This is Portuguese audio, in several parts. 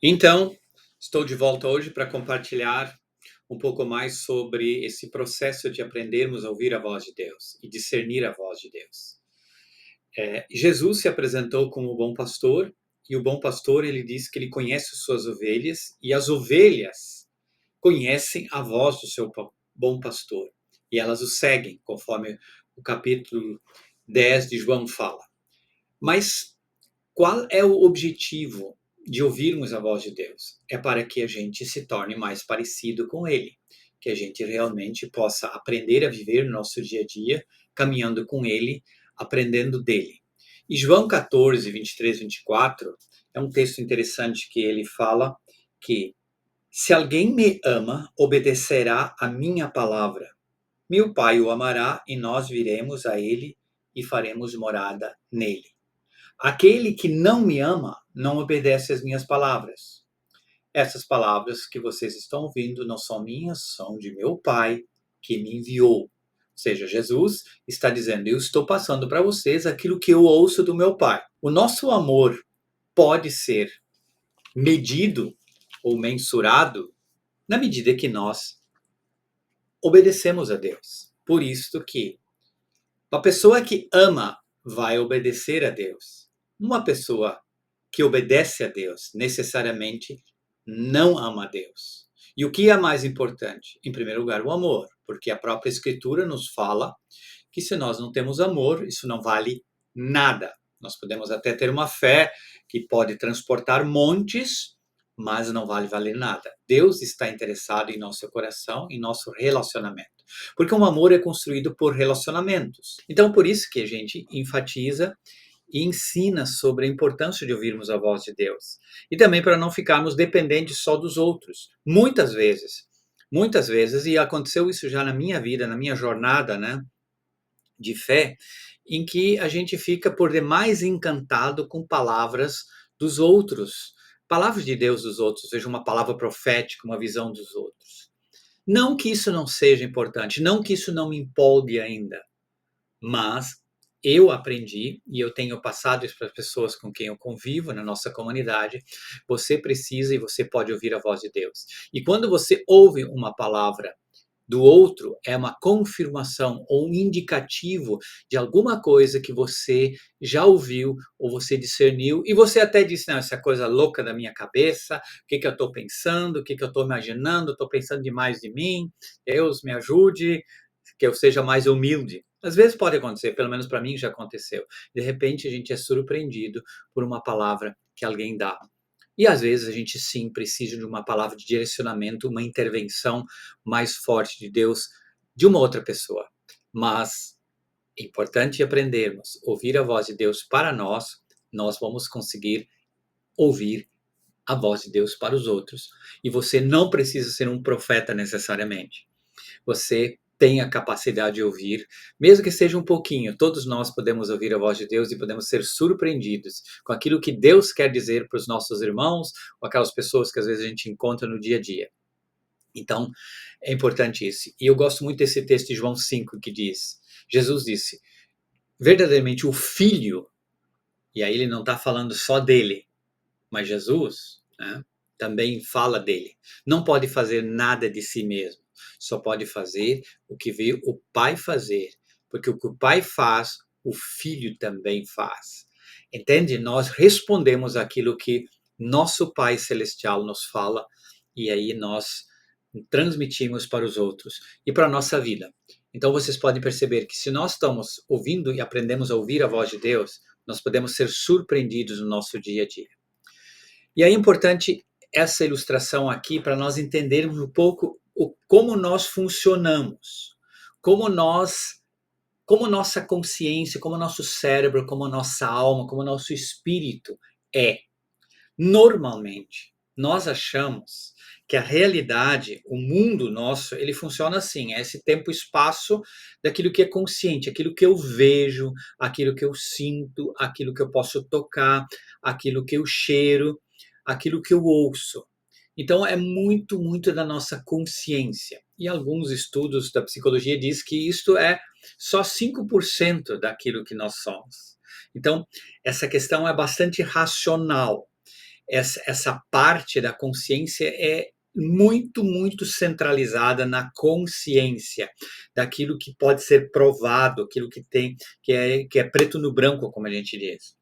Então, estou de volta hoje para compartilhar um pouco mais sobre esse processo de aprendermos a ouvir a voz de Deus e discernir a voz de Deus. Jesus se apresentou como o bom pastor e o bom pastor ele diz que ele conhece suas ovelhas e as ovelhas conhecem a voz do seu bom pastor e elas o seguem, conforme o capítulo 10 de João fala. Mas qual é o objetivo de ouvirmos a voz de Deus? É para que a gente se torne mais parecido com Ele, que a gente realmente possa aprender a viver no nosso dia a dia, caminhando com Ele, aprendendo dele. E João 14, 23, 24 é um texto interessante que ele fala que se alguém me ama, obedecerá a minha palavra. Meu Pai o amará e nós viremos a ele e faremos morada nele. Aquele que não me ama não obedece às minhas palavras. Essas palavras que vocês estão ouvindo não são minhas, são de meu Pai que me enviou. Ou seja, Jesus está dizendo: eu estou passando para vocês aquilo que eu ouço do meu Pai. O nosso amor pode ser medido ou mensurado na medida que nós obedecemos a Deus. Por isso que uma pessoa que ama vai obedecer a Deus. Uma pessoa que obedece a Deus necessariamente não ama a Deus. E o que é mais importante? Em primeiro lugar, o amor, porque a própria Escritura nos fala que se nós não temos amor, isso não vale nada. Nós podemos até ter uma fé que pode transportar montes, mas não vale valer nada. Deus está interessado em nosso coração, em nosso relacionamento. Porque um amor é construído por relacionamentos. Então, por isso que a gente enfatiza e ensina sobre a importância de ouvirmos a voz de Deus. E também para não ficarmos dependentes só dos outros. Muitas vezes, e aconteceu isso já na minha vida, na minha jornada, né, de fé, em que a gente fica por demais encantado com palavras dos outros, palavras de Deus dos outros, seja uma palavra profética, uma visão dos outros. Não que isso não seja importante, não que isso não me empolgue ainda, mas eu aprendi e eu tenho passado isso para as pessoas com quem eu convivo na nossa comunidade. Você precisa e você pode ouvir a voz de Deus. E quando você ouve uma palavra do outro, é uma confirmação ou um indicativo de alguma coisa que você já ouviu ou você discerniu e você até disse: não, essa coisa louca da minha cabeça, o que, que eu estou pensando, o que, que eu estou imaginando, estou pensando demais de mim, Deus me ajude, que eu seja mais humilde. Às vezes pode acontecer, pelo menos para mim já aconteceu. De repente a gente é surpreendido por uma palavra que alguém dá. E às vezes a gente sim precisa de uma palavra de direcionamento, uma intervenção mais forte de Deus de uma outra pessoa. Mas é importante aprendermos a ouvir a voz de Deus para nós, nós vamos conseguir ouvir a voz de Deus para os outros. E você não precisa ser um profeta necessariamente. Você tem a capacidade de ouvir, mesmo que seja um pouquinho. Todos nós podemos ouvir a voz de Deus e podemos ser surpreendidos com aquilo que Deus quer dizer para os nossos irmãos ou aquelas pessoas que às vezes a gente encontra no dia a dia. Então, é importante isso. E eu gosto muito desse texto de João 5 que diz, Jesus disse, verdadeiramente o Filho, e aí ele não está falando só dele, mas Jesus, né, também fala dele. Não pode fazer nada de si mesmo. Só pode fazer o que vê o Pai fazer. Porque o que o Pai faz, o Filho também faz. Entende? Nós respondemos aquilo que nosso Pai Celestial nos fala e aí nós transmitimos para os outros e para a nossa vida. Então vocês podem perceber que se nós estamos ouvindo e aprendemos a ouvir a voz de Deus, nós podemos ser surpreendidos no nosso dia a dia. E é importante essa ilustração aqui para nós entendermos um pouco como nós funcionamos, como nós, como nossa consciência, como nosso cérebro, como nossa alma, como nosso espírito é. Normalmente, nós achamos que a realidade, o mundo nosso, ele funciona assim, é esse tempo-espaço daquilo que é consciente, aquilo que eu vejo, aquilo que eu sinto, aquilo que eu posso tocar, aquilo que eu cheiro, aquilo que eu ouço. Então é muito, muito da nossa consciência. E alguns estudos da psicologia diz que isto é só 5% daquilo que nós somos. Então, essa questão é bastante racional. essa parte da consciência é muito, muito centralizada na consciência daquilo que pode ser provado, aquilo que tem, que é preto no branco, como a gente diz.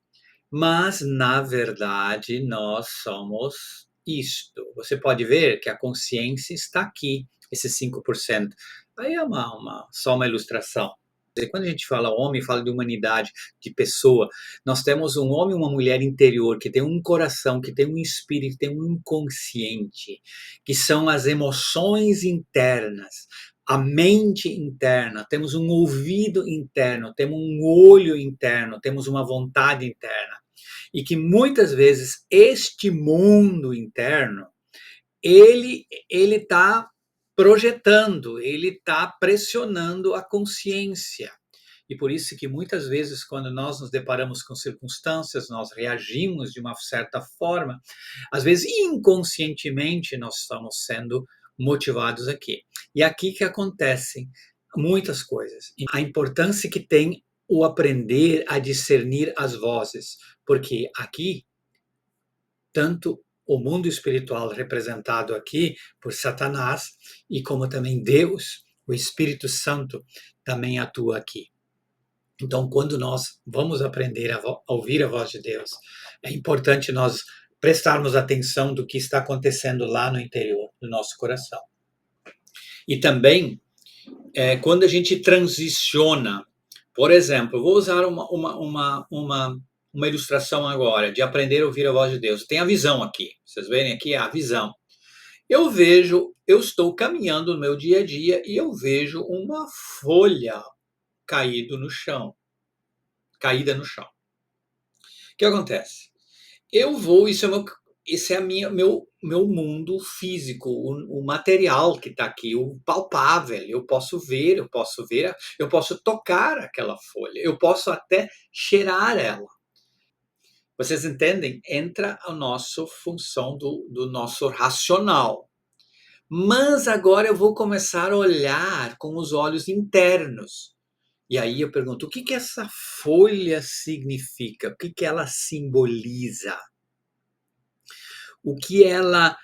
Mas, na verdade, nós somos isto. Você pode ver que a consciência está aqui, esses 5%. Aí é só uma ilustração. Quando a gente fala homem, fala de humanidade, de pessoa. Nós temos um homem e uma mulher interior, que tem um coração, que tem um espírito, que tem um inconsciente, que são as emoções internas, a mente interna, temos um ouvido interno, temos um olho interno, temos uma vontade interna. E que muitas vezes este mundo interno, ele está projetando, ele está pressionando a consciência. E por isso que muitas vezes, quando nós nos deparamos com circunstâncias, nós reagimos de uma certa forma, às vezes inconscientemente nós estamos sendo motivados aqui. E aqui que acontecem muitas coisas. A importância que tem o aprender a discernir as vozes, porque aqui, tanto o mundo espiritual representado aqui por Satanás, e como também Deus, o Espírito Santo, também atua aqui. Então, quando nós vamos aprender a ouvir a voz de Deus, é importante nós prestarmos atenção do que está acontecendo lá no interior do nosso coração. E também, quando a gente transiciona, por exemplo, vou usar uma ilustração agora de aprender a ouvir a voz de Deus. Tem a visão aqui, vocês verem aqui a visão. Eu estou caminhando no meu dia a dia e eu vejo uma folha caída no chão. O que acontece? Eu vou, isso é meu mundo físico, o material que está aqui, o palpável. Eu posso ver, eu posso tocar aquela folha, eu posso até cheirar ela. Vocês entendem? Entra a nossa função do nosso racional. Mas agora eu vou começar a olhar com os olhos internos. E aí eu pergunto, o que que essa folha significa? O que que ela simboliza? O que ela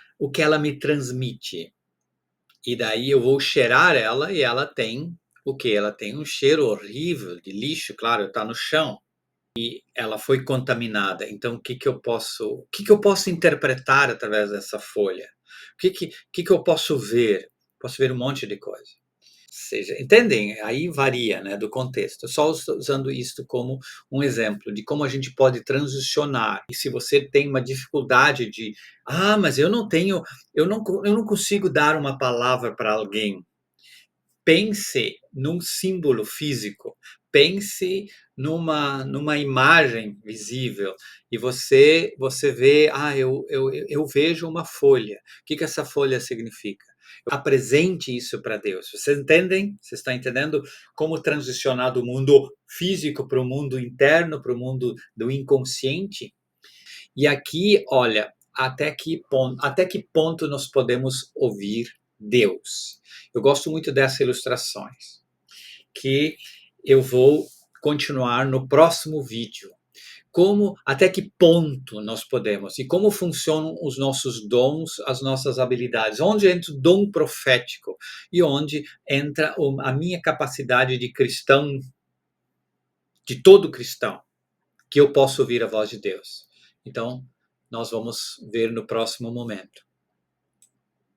me transmite? E daí eu vou cheirar ela e ela tem o quê? Ela tem um cheiro horrível de lixo, claro, está no chão. E ela foi contaminada. Então o que que eu posso interpretar através dessa folha? O que eu posso ver? Posso ver um monte de coisa. Seja, entendem? Aí varia, né, do contexto. Só usando isto como um exemplo de como a gente pode transicionar. E se você tem uma dificuldade de, mas eu não consigo dar uma palavra para alguém. Pense num símbolo físico, pense numa imagem visível e você vê, eu vejo uma folha. O que que essa folha significa? Apresente isso para Deus. Vocês entendem? Você está entendendo como transicionar do mundo físico para o mundo interno, para o mundo do inconsciente? E aqui, olha, até que ponto nós podemos ouvir Deus? Eu gosto muito dessas ilustrações, que eu vou continuar no próximo vídeo. Até que ponto nós podemos e como funcionam os nossos dons, as nossas habilidades, onde entra o dom profético e onde entra a minha capacidade de cristão, de todo cristão, que eu posso ouvir a voz de Deus. Então, nós vamos ver no próximo momento.